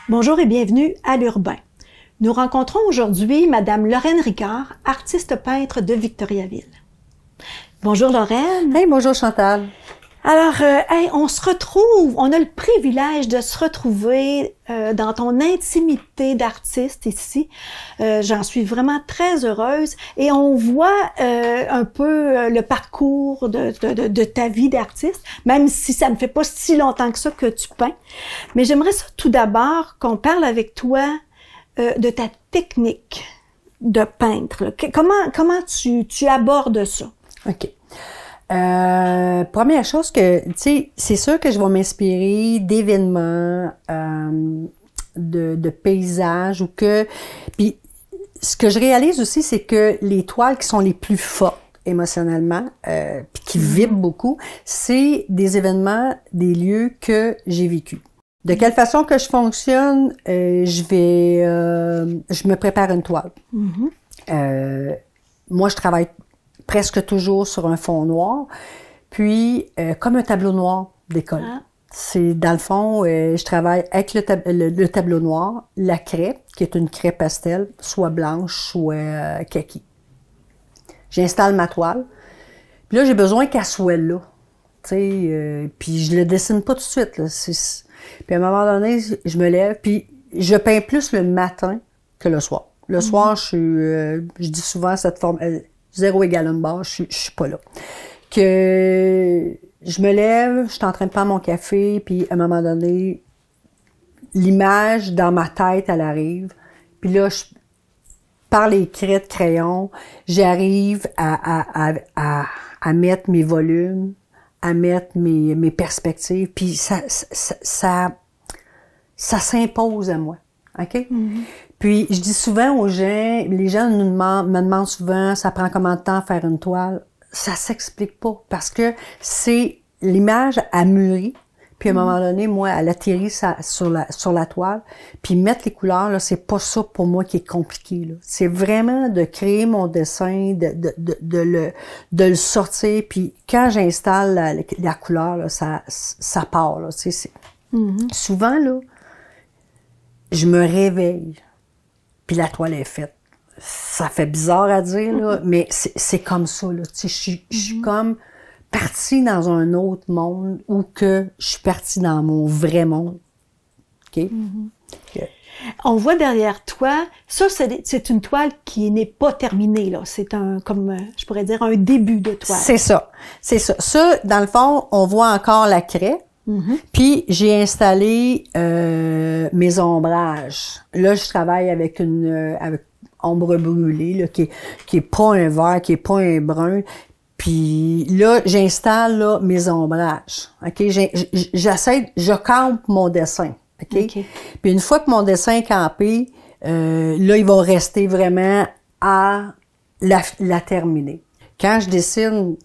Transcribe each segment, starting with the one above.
Bonjour et bienvenue à l'Urbain. Nous rencontrons aujourd'hui Madame Lorraine Ricard, artiste peintre de Victoriaville. Bonjour Lorraine. Hey, bonjour Chantal. Alors, on se retrouve, on a le privilège de se retrouver dans ton intimité d'artiste ici. J'en suis vraiment très heureuse et on voit un peu le parcours de ta vie d'artiste, même si ça ne fait pas si longtemps que ça que tu peins. Mais j'aimerais ça tout d'abord qu'on parle avec toi de ta technique de peintre. Comment tu abordes ça? OK. Première chose que, tu sais, c'est sûr que je vais m'inspirer d'événements, de paysages ou que... Puis, ce que je réalise aussi, c'est que les toiles qui sont les plus fortes émotionnellement, puis qui vibrent beaucoup, c'est des événements, des lieux que j'ai vécus. De quelle façon que je fonctionne, je me prépare une toile. Moi, je travaille presque toujours sur un fond noir, puis comme un tableau noir d'école. Ah. C'est dans le fond, je travaille avec le tableau noir, la craie, qui est une craie pastel, soit blanche, soit kaki. J'installe ma toile, puis là, j'ai besoin qu'elle soit là. Tu sais, puis je le dessine pas tout de suite. Là. Puis à un moment donné, je me lève, puis je peins plus le matin que le soir. Le soir, je dis souvent cette forme... 0 égale une barre, je suis pas là. Que je me lève, je suis en train de prendre mon café, puis à un moment donné, l'image dans ma tête, elle arrive. Puis là, par les craies de crayon, j'arrive à mettre mes volumes, à mettre mes perspectives, puis ça s'impose à moi. OK? Mm-hmm. Puis, je dis souvent aux gens, les gens me demandent souvent, ça prend combien de temps à faire une toile? Ça s'explique pas, parce que c'est l'image à mûrir, puis à un moment donné, moi, elle atterrit sur la toile, puis mettre les couleurs, là, c'est pas ça pour moi qui est compliqué, là. C'est vraiment de créer mon dessin, de le sortir, puis quand j'installe la couleur, là, ça part, là, tu sais, souvent, là, je me réveille, puis la toile est faite. Ça fait bizarre à dire, là, mais c'est comme ça, là. Tu sais, je suis comme partie dans un autre monde ou que je suis partie dans mon vrai monde. OK? Okay. On voit derrière toi, ça, c'est une toile qui n'est pas terminée, là. C'est comme, je pourrais dire, un début de toile. C'est ça. C'est ça. Ça, dans le fond, on voit encore la craie. Puis j'ai installé mes ombrages. Là, je travaille avec avec ombre brûlée, là, qui est pas un vert, qui est pas un brun. Puis là, j'installe là mes ombrages. OK, je campe mon dessin. OK. Puis une fois que mon dessin est campé, là, il va rester vraiment à la terminer. Quand je dessine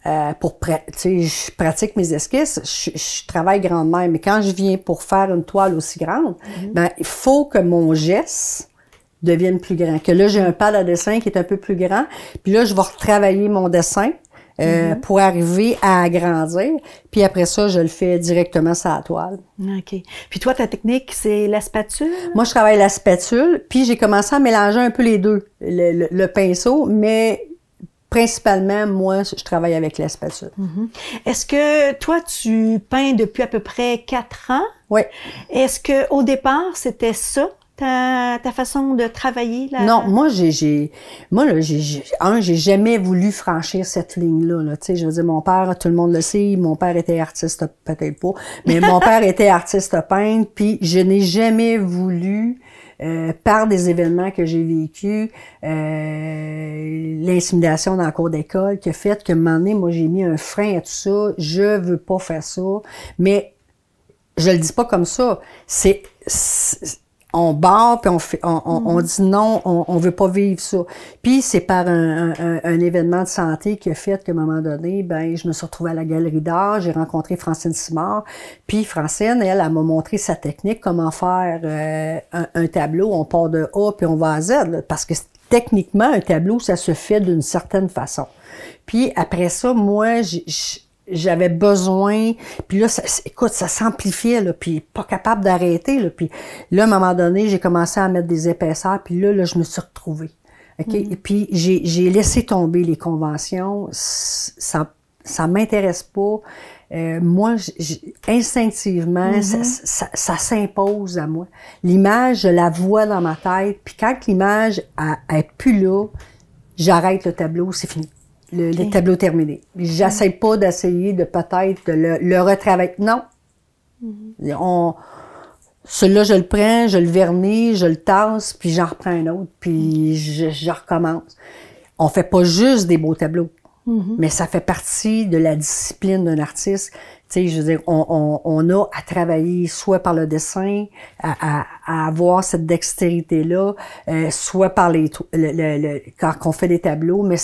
je pratique mes esquisses, je travaille grandement, mais quand je viens pour faire une toile aussi grande, ben, il faut que mon geste devienne plus grand. Que là, j'ai un pad à dessin qui est un peu plus grand, puis là, je vais retravailler mon dessin pour arriver à agrandir, puis après ça, je le fais directement sur la toile. OK. Puis toi, ta technique, c'est la spatule? Moi, je travaille la spatule, puis j'ai commencé à mélanger un peu les deux, le pinceau, mais principalement, moi, je travaille avec la spatule. Est-ce que toi, tu peins depuis à peu près 4 ans? Oui. Est-ce que au départ, c'était ça, ta façon de travailler? Non, moi, j'ai jamais voulu franchir cette ligne-là. Là. Tu sais, je veux dire, mon père, tout le monde le sait, mon père était artiste, peut-être pas, mais mon père était artiste peintre, puis je n'ai jamais voulu... par des événements que j'ai vécus, l'intimidation dans le cours d'école qui a fait que un moment donné, moi, j'ai mis un frein à tout ça. Je veux pas faire ça. Mais je le dis pas comme ça. On barre, puis on dit non, on veut pas vivre ça. Puis c'est par un événement de santé qui a fait qu'à un moment donné, ben je me suis retrouvée à la galerie d'art, j'ai rencontré Francine Simard, puis Francine, elle m'a montré sa technique, comment faire un tableau, on part de A puis on va à Z, là, parce que techniquement, un tableau, ça se fait d'une certaine façon. Puis après ça, moi, j'avais besoin, puis là, écoute, ça s'amplifiait, là, puis pas capable d'arrêter, là, puis là, à un moment donné, j'ai commencé à mettre des épaisseurs, puis là, je me suis retrouvée. OK? Et puis, j'ai laissé tomber les conventions, ça m'intéresse pas. Moi, instinctivement, ça s'impose à moi. L'image, je la vois dans ma tête, puis quand l'image est plus là, j'arrête le tableau, c'est fini. Le tableau terminé. J'essaie pas d'essayer de peut-être de le retravailler. Non. Celui-là, je le prends, je le vernis, je le tasse, puis j'en reprends un autre, puis je recommence. On fait pas juste des beaux tableaux. Mais ça fait partie de la discipline d'un artiste. Tu sais, je veux dire, on a à travailler soit par le dessin, à avoir cette dextérité-là, soit par quand on fait des tableaux, mais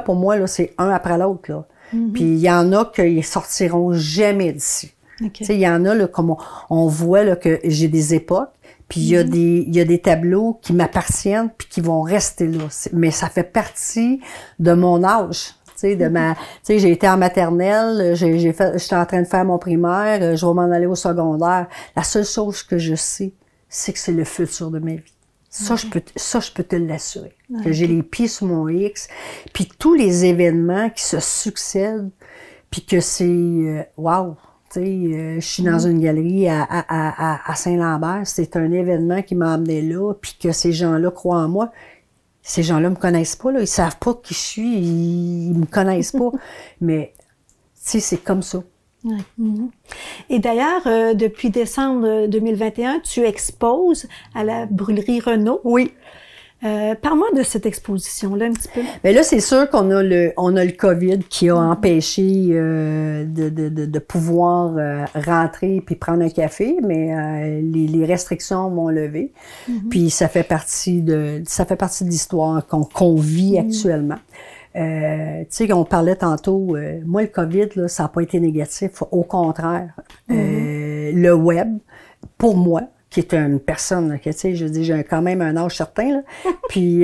pour moi, là, c'est un après l'autre, là. Puis il y en a qui sortiront jamais d'ici. Okay. Tu sais, il y en a, là, comme on voit, là, que j'ai des époques, puis il y a des tableaux qui m'appartiennent puis qui vont rester là. Mais ça fait partie de mon âge. Tu sais, j'ai été en maternelle, j'étais en train de faire mon primaire, je vais m'en aller au secondaire. La seule chose que je sais, c'est que c'est le futur de ma vie. Ça, je peux te l'assurer. Okay. Que j'ai les pieds sur mon X, puis tous les événements qui se succèdent, puis que c'est wow. Je suis dans une galerie à Saint-Lambert, c'est un événement qui m'a amené là, puis que ces gens-là croient en moi. Ces gens-là me connaissent pas, là, ils savent pas qui je suis, ils me connaissent pas, mais c'est comme ça. Et d'ailleurs, depuis décembre 2021, tu exposes à la brûlerie Renault. Oui. Parle-moi de cette exposition-là un petit peu. Ben là, c'est sûr qu'on a le COVID qui a empêché de pouvoir rentrer puis prendre un café, mais les restrictions m'ont levé. Puis ça fait partie de l'histoire qu'on vit actuellement. Tu sais, on parlait tantôt, moi, le COVID, là, ça n'a pas été négatif. Au contraire, le web, pour moi, qui est une personne, tu sais, je dis, j'ai quand même un âge certain, là, puis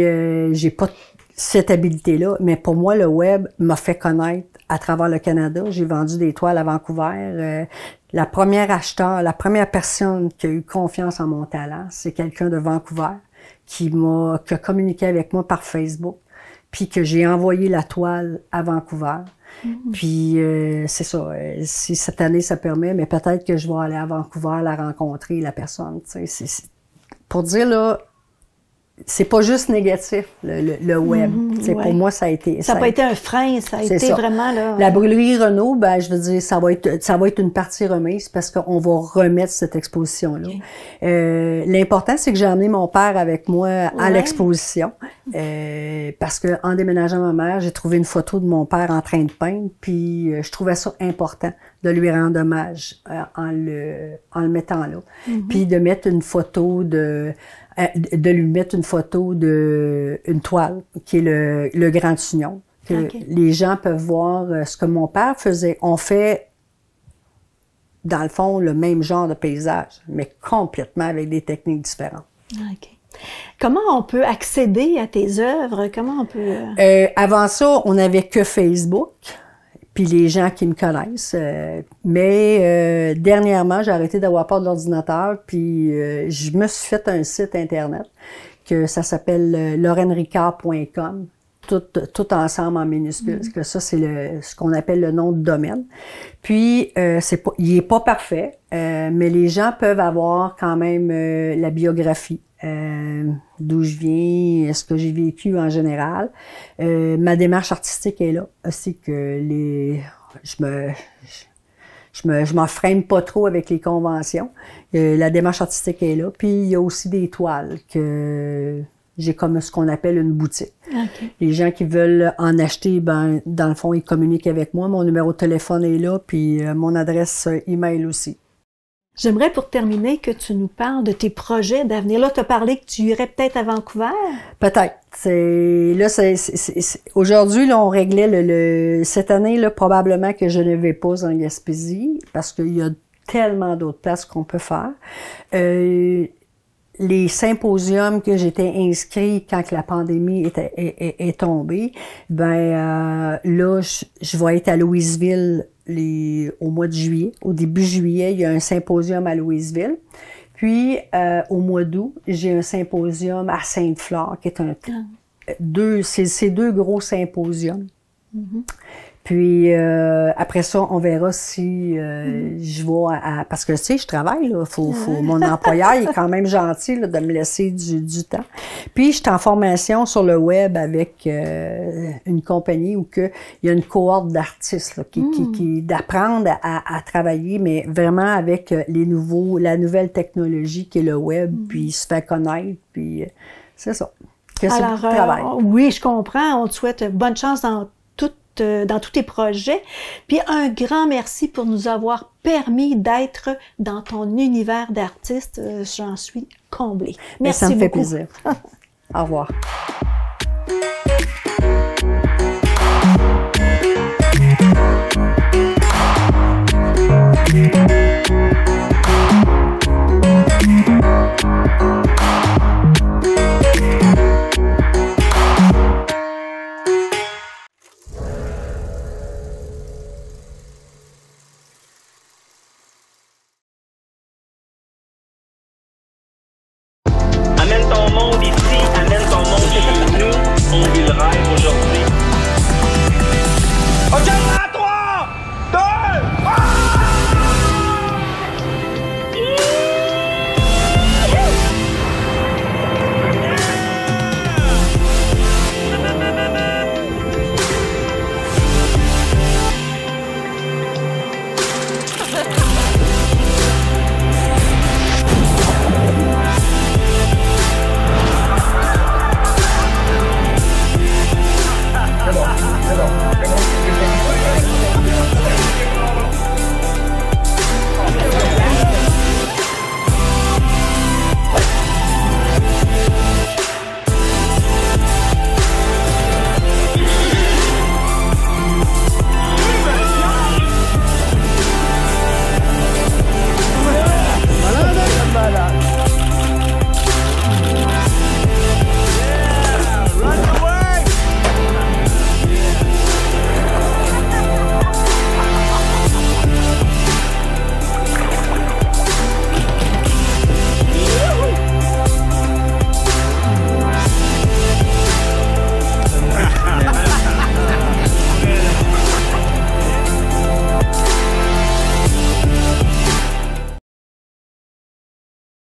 j'ai pas cette habilité-là, mais pour moi, le web m'a fait connaître à travers le Canada. J'ai vendu des toiles à Vancouver. La première personne qui a eu confiance en mon talent, c'est quelqu'un de Vancouver qui a communiqué avec moi par Facebook, puis que j'ai envoyé la toile à Vancouver. Puis c'est ça, si cette année ça permet, mais peut-être que je vais aller à Vancouver la rencontrer, la personne. C'est pour dire là, c'est pas juste négatif le web. Pour moi ça a été. Ça n'a pas été un frein, ça a été ça. Vraiment là. La brûlerie Renault, ben je veux dire, ça va être une partie remise parce qu'on va remettre cette exposition là. Okay. L'important c'est que j'ai emmené mon père avec moi à l'exposition parce que en déménageant ma mère, j'ai trouvé une photo de mon père en train de peindre, puis je trouvais ça important de lui rendre hommage en le mettant là, puis de mettre une photo de lui mettre une photo une toile qui est le Grand Union, que les gens peuvent voir ce que mon père faisait. On fait, dans le fond, le même genre de paysage, mais complètement avec des techniques différentes. Okay. Comment on peut accéder à tes œuvres? Comment on peut... Avant ça, on n'avait que Facebook, puis les gens qui me connaissent. Mais dernièrement, j'ai arrêté d'avoir peur de l'ordinateur, puis je me suis fait un site Internet, que ça s'appelle lorenricard.com, tout ensemble en minuscules, que ça, c'est ce qu'on appelle le nom de domaine. Puis, il est pas parfait, mais les gens peuvent avoir quand même la biographie. D'où je viens, ce que j'ai vécu en général. Ma démarche artistique est là aussi, que je m'en freine pas trop avec les conventions. La démarche artistique est là. Puis il y a aussi des toiles que j'ai comme ce qu'on appelle une boutique. Okay. Les gens qui veulent en acheter, ben dans le fond, ils communiquent avec moi. Mon numéro de téléphone est là, puis mon adresse email aussi. J'aimerais pour terminer que tu nous parles de tes projets d'avenir. Là, tu as parlé que tu irais peut-être à Vancouver. Peut-être. Aujourd'hui, là, on réglait cette année, là, probablement que je ne vais pas en Gaspésie parce qu'il y a tellement d'autres places qu'on peut faire. les symposiums que j'étais inscrit quand que la pandémie est tombée, ben là, je vais être à Louisville au mois de juillet. Au début juillet, il y a un symposium à Louisville. Puis, au mois d'août, j'ai un symposium à Sainte-Flore, qui est c'est deux gros symposiums. Mm-hmm. Puis, après ça, on verra si je vais parce que, tu sais, je travaille, là. Mon employeur, il est quand même gentil, là, de me laisser du temps. Puis, je suis en formation sur le web avec une compagnie où il y a une cohorte d'artistes, là, qui d'apprendre à travailler, mais vraiment avec la nouvelle technologie qui est le web, puis se faire connaître, puis c'est ça. Alors, oui, je comprends. On te souhaite bonne chance dans tous tes projets. Puis un grand merci pour nous avoir permis d'être dans ton univers d'artiste. J'en suis comblée. Merci beaucoup. Ça me fait plaisir. Au revoir. Amène ton monde ici, amène ton monde chez nous. On vit le rêve aujourd'hui. OK!